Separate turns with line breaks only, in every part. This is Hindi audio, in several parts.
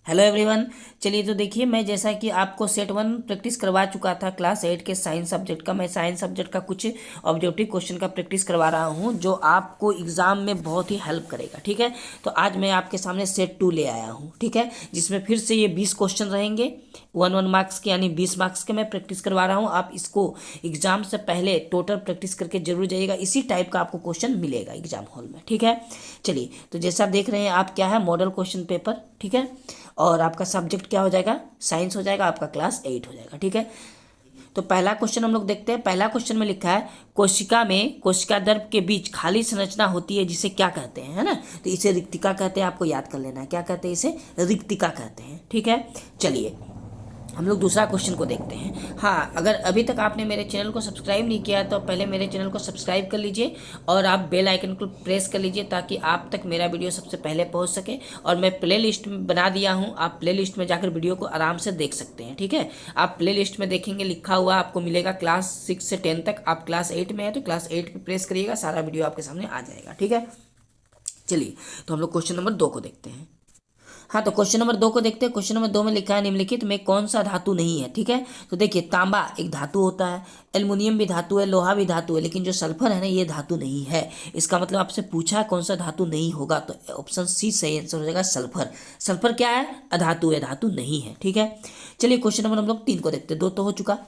Hello everyone. चलिए तो देखिए, मैं जैसा कि आपको सेट 1 प्रैक्टिस करवा चुका था क्लास 8 के साइंस सब्जेक्ट का, मैं साइंस सब्जेक्ट का कुछ ऑब्जेक्टिव क्वेश्चन का प्रैक्टिस करवा रहा हूं जो आपको एग्जाम में बहुत ही हेल्प करेगा। ठीक है, तो आज मैं आपके सामने सेट 2 ले आया हूं। ठीक है, जिसमें फिर से ये 20 क्वेश्चन रहेंगे, 1 मार्क्स के, यानी 20 मार्क्स के मैं प्रैक्टिस करवा रहा हूँ। आप इसको एग्जाम से पहले टोटल प्रैक्टिस करके जरूर जाइएगा, इसी टाइप का आपको क्वेश्चन मिलेगा एग्जाम हॉल में। ठीक है, चलिए तो जैसा आप देख रहे हैं, आप क्या है, मॉडल क्वेश्चन पेपर। ठीक है, और आपका सब्जेक्ट क्या हो जाएगा, साइंस हो जाएगा, आपका क्लास 8 हो जाएगा। ठीक है, तो पहला क्वेश्चन हम लोग देखते हैं। पहला क्वेश्चन में लिखा है, कोशिका में कोशिका द्रव के बीच खाली संरचना होती है जिसे क्या कहते हैं, है ना। तो इसे रिक्तिका कहते हैं, आपको याद कर लेना है क्या कहते हैं, इसे रिक्तिका कहते हैं। ठीक है, चलिए हम लोग दूसरा क्वेश्चन को देखते हैं। हाँ, अगर अभी तक आपने मेरे चैनल को सब्सक्राइब नहीं किया तो पहले मेरे चैनल को सब्सक्राइब कर लीजिए और आप बेल आइकन को प्रेस कर लीजिए ताकि आप तक मेरा वीडियो सबसे पहले पहुंच सके। और मैं प्ले लिस्ट बना दिया हूं, आप प्ले लिस्ट में जाकर वीडियो को आराम से देख सकते हैं। ठीक है, आप प्ले लिस्ट में देखेंगे, लिखा हुआ आपको मिलेगा क्लास 6 से 10 तक। आप क्लास 8 में है तो क्लास 8 पे प्रेस करिएगा, सारा वीडियो आपके सामने आ जाएगा। ठीक है, चलिए तो हम लोग क्वेश्चन नंबर 2 को देखते हैं। हाँ, तो क्वेश्चन नंबर 2 को देखते हैं। क्वेश्चन नंबर 2 में लिखा है, निम्नलिखित में कौन सा धातु नहीं है। ठीक है, तो देखिए, तांबा एक धातु होता है, एल्युमिनियम भी धातु है, लोहा भी धातु है, लेकिन जो सल्फर है ना, ये धातु नहीं है। इसका मतलब आपसे पूछा है कौन सा धातु नहीं होगा, तो ऑप्शन सी सही आंसर हो जाएगा, सल्फर। सल्फर क्या है, अधातु है, धातु नहीं है। ठीक है, चलिए क्वेश्चन नंबर हम लोग 3 को देखते हैं, 2 तो हो चुका।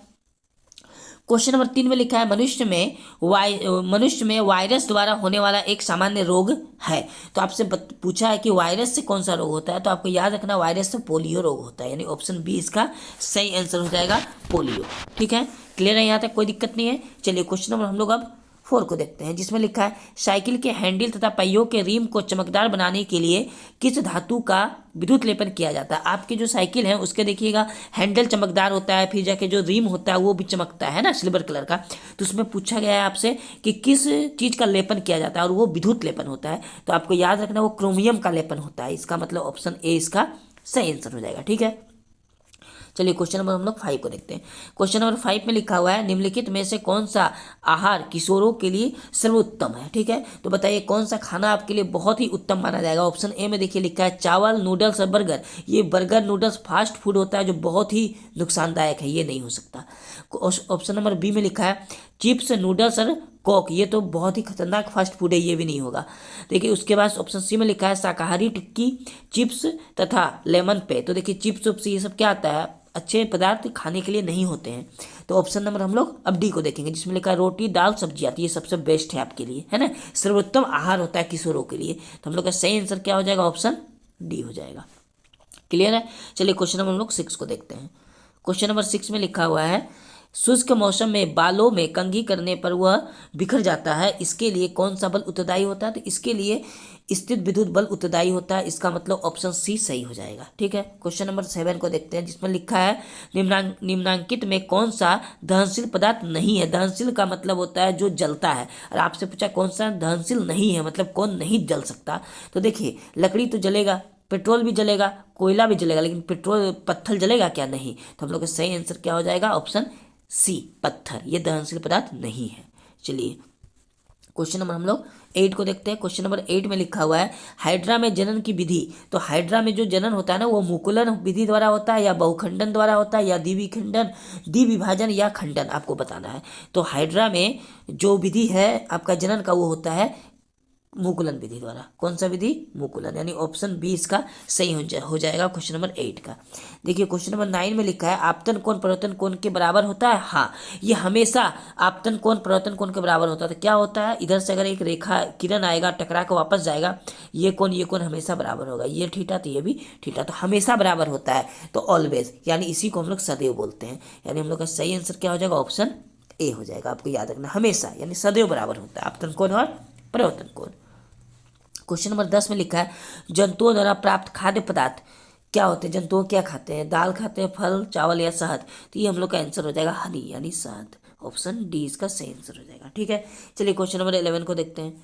क्वेश्चन नंबर 3 में लिखा है, मनुष्य में वायरस द्वारा होने वाला एक सामान्य रोग है। तो आपसे पूछा है कि वायरस से कौन सा रोग होता है, तो आपको याद रखना वायरस से पोलियो रोग होता है, यानी ऑप्शन बी इसका सही आंसर हो जाएगा, पोलियो। ठीक है, क्लियर है, यहाँ तक कोई दिक्कत नहीं है। चलिए क्वेश्चन नंबर हम लोग अब 4 को देखते हैं, जिसमें लिखा है, साइकिल के हैंडल तथा पहियों के रिम को चमकदार बनाने के लिए किस धातु का विद्युत लेपन किया जाता है। आपकी जो साइकिल है उसके देखिएगा हैंडल चमकदार होता है, फिर जाके जो रिम होता है वो भी चमकता है ना, सिल्वर कलर का। तो उसमें पूछा गया है आपसे कि किस चीज का लेपन किया जाता है, और वो विद्युत लेपन होता है। तो आपको याद रखना वो क्रोमियम का लेपन होता है। इसका मतलब ऑप्शन ए इसका सही आंसर हो जाएगा। ठीक है, चलिए क्वेश्चन नंबर हम लोग 5 को देखते हैं। क्वेश्चन नंबर 5 में लिखा हुआ है, निम्नलिखित में से कौन सा आहार किशोरों के लिए सर्वोत्तम है। ठीक है, तो बताइए कौन सा खाना आपके लिए बहुत ही उत्तम माना जाएगा। ऑप्शन ए में देखिए लिखा है, चावल, नूडल्स और बर्गर। ये बर्गर नूडल्स फास्ट फूड होता है जो बहुत ही नुकसानदायक है, ये नहीं हो सकता। ऑप्शन नंबर बी में लिखा है, चिप्स, नूडल्स और कोक। ये तो बहुत ही खतरनाक फास्ट फूड है, ये भी नहीं होगा। देखिए उसके बाद ऑप्शन सी में लिखा है, शाकाहारी टिक्की, चिप्स तथा लेमन पे। तो देखिए चिप्स उप्स ये सब क्या आता है, अच्छे पदार्थ खाने के लिए नहीं होते हैं। तो ऑप्शन नंबर हम लोग अब डी को देखेंगे, जिसमें लिखा है, रोटी, दाल, सब्जी आती है, ये सबसे बेस्ट है आपके लिए, है ना, सर्वोत्तम आहार होता है किशोरों के लिए। तो हम लोग का सही आंसर क्या हो जाएगा, ऑप्शन डी हो जाएगा। क्लियर है, चलिए क्वेश्चन नंबर हम लोग 6 को देखते हैं। क्वेश्चन नंबर 6 में लिखा हुआ है, शुष्क मौसम में बालों में कंघी करने पर वह बिखर जाता है, इसके लिए कौन सा बल उत्तरदायी होता है। तो इसके लिए स्थित विद्युत बल उत्तरदायी होता है। इसका मतलब ऑप्शन सी सही हो जाएगा। ठीक है, क्वेश्चन नंबर 7 को देखते हैं, जिसमें लिखा है, निम्नांकित में कौन सा दहनशील पदार्थ नहीं है। दहनशील का मतलब होता है जो जलता है, और आपसे पूछा कौन सा दहनशील नहीं है, मतलब कौन नहीं जल सकता। तो देखिए लकड़ी तो जलेगा, पेट्रोल भी जलेगा, कोयला भी जलेगा, लेकिन पेट्रोल पत्थर जलेगा क्या, नहीं। तो हम लोग का सही आंसर क्या हो जाएगा, ऑप्शन सी पत्थर, ये दहनशील पदार्थ नहीं है। चलिए क्वेश्चन नंबर हम लोग 8 को देखते हैं। क्वेश्चन नंबर 8 में लिखा हुआ है, हाइड्रा में जनन की विधि। तो हाइड्रा में जो जनन होता है ना, वो मुकुलन विधि द्वारा होता है, या बहुखंडन द्वारा होता है, या द्विखंडन, द्विविभाजन या खंडन, आपको बताना है। तो हाइड्रा में जो विधि है आपका जनन का, वो होता है मुकुलन विधि द्वारा। कौन सा विधि, मुकुलन, यानी ऑप्शन बी इसका सही हो जाएगा क्वेश्चन नंबर 8 का। देखिए क्वेश्चन नंबर 9 में लिखा है, आपतन कोण परिवर्तन कोण के बराबर होता है। हाँ, ये हमेशा आपतन कोण परिवर्तन कोण के बराबर होता है। तो क्या होता है, इधर से अगर एक रेखा किरण आएगा, टकरा के वापस जाएगा, ये कोण हमेशा बराबर होगा, ये थीटा तो ये भी थीटा, तो हमेशा बराबर होता है। तो ऑलवेज, यानी इसी को हम लोग सदैव बोलते हैं। यानी हम लोग का सही आंसर क्या हो जाएगा, ऑप्शन ए हो जाएगा। आपको याद रखना, हमेशा यानी सदैव बराबर होता है आपतन कोण और परिवर्तन कोण। क्वेश्चन नंबर 10 में लिखा है, जंतुओं द्वारा प्राप्त खाद्य पदार्थ क्या होते हैं। जंतुओं क्या खाते हैं, दाल खाते हैं, फल, चावल या शहद। तो ये हम लोग का आंसर हो जाएगा हनी, यानी शहद। ऑप्शन डी इसका सही आंसर हो जाएगा। ठीक है, चलिए क्वेश्चन नंबर 11 को देखते हैं।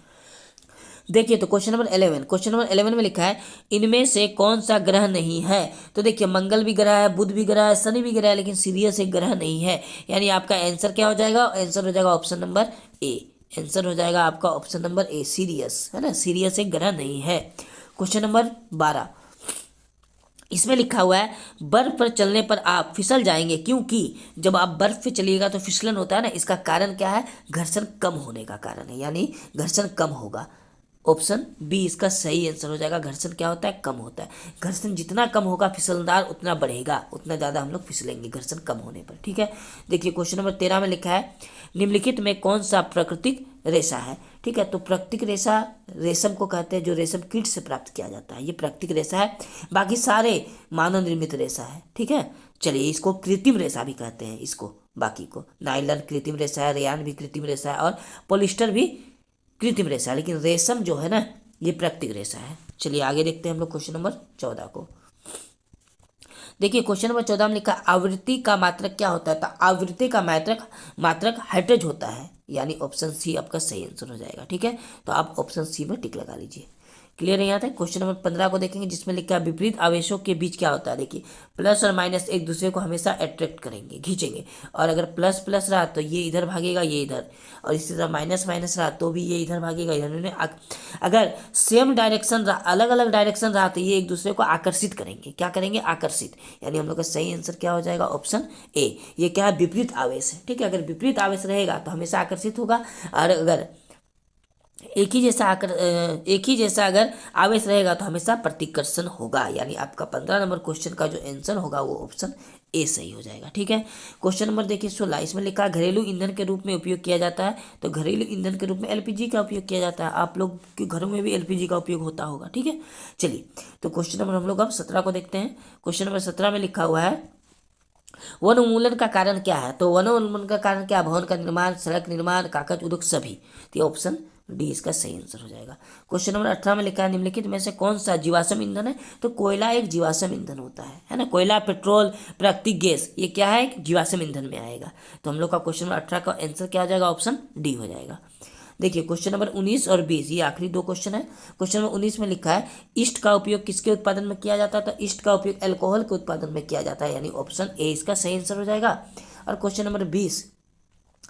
देखिए तो क्वेश्चन नंबर 11 में लिखा है, इनमें से कौन सा ग्रह नहीं है। तो देखिए मंगल भी ग्रह है, बुध भी ग्रह है, शनि भी ग्रह है, लेकिन सीरियस एक ग्रह नहीं है। यानी आपका आंसर क्या हो जाएगा, आंसर हो जाएगा ऑप्शन नंबर ए। आंसर हो जाएगा आपका ऑप्शन नंबर ए, सीरियस, है ना, सीरियस एक ग्रह नहीं है। क्वेश्चन नंबर 12, इसमें लिखा हुआ है बर्फ पर चलने पर आप फिसल जाएंगे, क्योंकि जब आप बर्फ पे चलिएगा तो फिसलन होता है ना, इसका कारण क्या है, घर्षण कम होने का कारण है, यानी घर्षण कम होगा। ऑप्शन बी इसका सही आंसर हो जाएगा। घर्षण क्या होता है, कम होता है। घर्षण जितना कम होगा फिसलनदार उतना बढ़ेगा, उतना ज़्यादा हम लोग फिसलेंगे घर्षण कम होने पर। ठीक है, देखिए क्वेश्चन नंबर 13 में लिखा है निम्नलिखित में कौन सा प्राकृतिक रेशा है। ठीक है, तो प्राकृतिक रेशा रेशम को कहते हैं, जो रेशम कीट से प्राप्त किया जाता है, ये प्राकृतिक रेशा है। बाकी सारे मानव निर्मित रेशा है। ठीक है, चलिए इसको कृत्रिम रेशा भी कहते हैं, इसको बाकी को नायलॉन कृत्रिम रेशा है, रेयान भी कृत्रिम रेशा है और पॉलिस्टर भी कृत्रिम रेशा है, लेकिन रेशम जो है ना ये प्राकृतिक रेशा है। चलिए आगे देखते हैं हम लोग क्वेश्चन नंबर 14 को। देखिए क्वेश्चन नंबर 14 में लिखा आवृत्ति का मात्रक क्या होता है, तो आवृत्ति का मात्रक हर्ट्ज होता है, यानी ऑप्शन सी आपका सही आंसर हो जाएगा। ठीक है, तो आप ऑप्शन सी में टिक लगा लीजिए। क्लियर है यहाँ तक। क्वेश्चन नंबर 15 को देखेंगे, जिसमें लिखा है विपरीत आवेशों के बीच क्या होता है। देखिए प्लस और माइनस एक दूसरे को हमेशा अट्रैक्ट करेंगे, खींचेंगे, और अगर प्लस प्लस रहा तो ये इधर भागेगा, ये इधर, और इसी तरह माइनस माइनस रहा तो भी ये इधर भागेगा, इधर। अगर सेम डायरेक्शन रहा, अलग अलग डायरेक्शन रहा तो ये एक दूसरे को आकर्षित करेंगे। क्या करेंगे, आकर्षित, यानी हम लोग का सही आंसर क्या हो जाएगा, ऑप्शन ए। ये क्या है, विपरीत आवेश है। ठीक है, अगर विपरीत आवेश रहेगा तो हमेशा आकर्षित होगा, और अगर एक ही जैसा अगर आवेश रहेगा तो हमेशा प्रतिकर्षण होगा, यानी आपका 15 नंबर क्वेश्चन का जो आंसर होगा वो ऑप्शन ए सही हो जाएगा। ठीक है, क्वेश्चन नंबर देखिए 16, इसमें लिखा है घरेलू ईंधन के रूप में उपयोग किया जाता है, तो घरेलू ईंधन के रूप में एलपीजी का उपयोग किया जाता है। आप लोग के घरों में भी एलपीजी का उपयोग होता होगा। ठीक है, चलिए तो क्वेश्चन नंबर हम लोग अब 17 को देखते हैं। क्वेश्चन नंबर 17 में लिखा हुआ है वन उन्मूलन का कारण क्या है, तो वन उन्मूलन का कारण क्या, भवन का निर्माण, सड़क निर्माण, कागज उद्योग, सभी। तो ये ऑप्शन डी इसका सही आंसर हो जाएगा। क्वेश्चन नंबर 18 में लिखा है निम्नलिखित में से कौन सा जीवाश्म ईंधन है, तो कोयला एक जीवाश्म ईंधन होता है ना। कोयला, पेट्रोल, प्राकृतिक गैस, ये क्या है, एक जीवाश्म ईंधन में आएगा। तो हम लोग का क्वेश्चन नंबर 18 का आंसर क्या हो जाएगा, ऑप्शन डी हो जाएगा। देखिए क्वेश्चन नंबर 19 और 20, ये आखिरी दो क्वेश्चन है। क्वेश्चन नंबर 19 में लिखा है ईस्ट का उपयोग किसके उत्पादन में किया जाता है, तो ईस्ट का उपयोग अल्कोहल के उत्पादन में किया जाता है, यानी ऑप्शन ए इसका सही आंसर हो जाएगा। और क्वेश्चन नंबर 20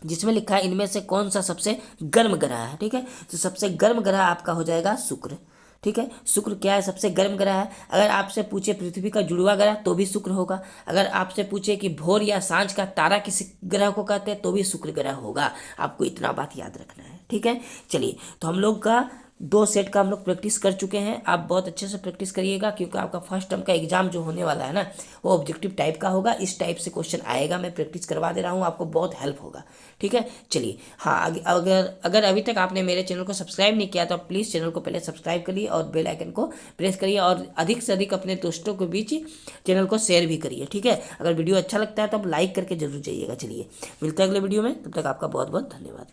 जिसमें लिखा है इनमें से कौन सा सबसे गर्म ग्रह है। ठीक है, तो सबसे गर्म ग्रह आपका हो जाएगा शुक्र। ठीक है, शुक्र क्या है, सबसे गर्म ग्रह है। अगर आपसे पूछे पृथ्वी का जुड़वा ग्रह तो भी शुक्र होगा। अगर आपसे पूछे कि भोर या सांझ का तारा किस ग्रह को कहते हैं तो भी शुक्र ग्रह होगा। आपको इतना बात याद रखना है। ठीक है, चलिए तो हम लोग का 2 सेट का हम लोग प्रैक्टिस कर चुके हैं। आप बहुत अच्छे से प्रैक्टिस करिएगा, क्योंकि आपका फर्स्ट टर्म का एग्जाम जो होने वाला है ना वो ऑब्जेक्टिव टाइप का होगा। इस टाइप से क्वेश्चन आएगा, मैं प्रैक्टिस करवा दे रहा हूँ, आपको बहुत हेल्प होगा। ठीक है, चलिए हाँ, अगर अभी तक आपने मेरे चैनल को सब्सक्राइब नहीं किया तो प्लीज़ चैनल को पहले सब्सक्राइब करिए और बेल आइकन को प्रेस करिए, और अधिक से अधिक अपने दोस्तों के बीच चैनल को शेयर भी करिए। ठीक है, अगर वीडियो अच्छा लगता है तो आप लाइक करके जरूर जाइएगा। चलिए मिलते हैं अगले वीडियो में, तब तक आपका बहुत बहुत धन्यवाद।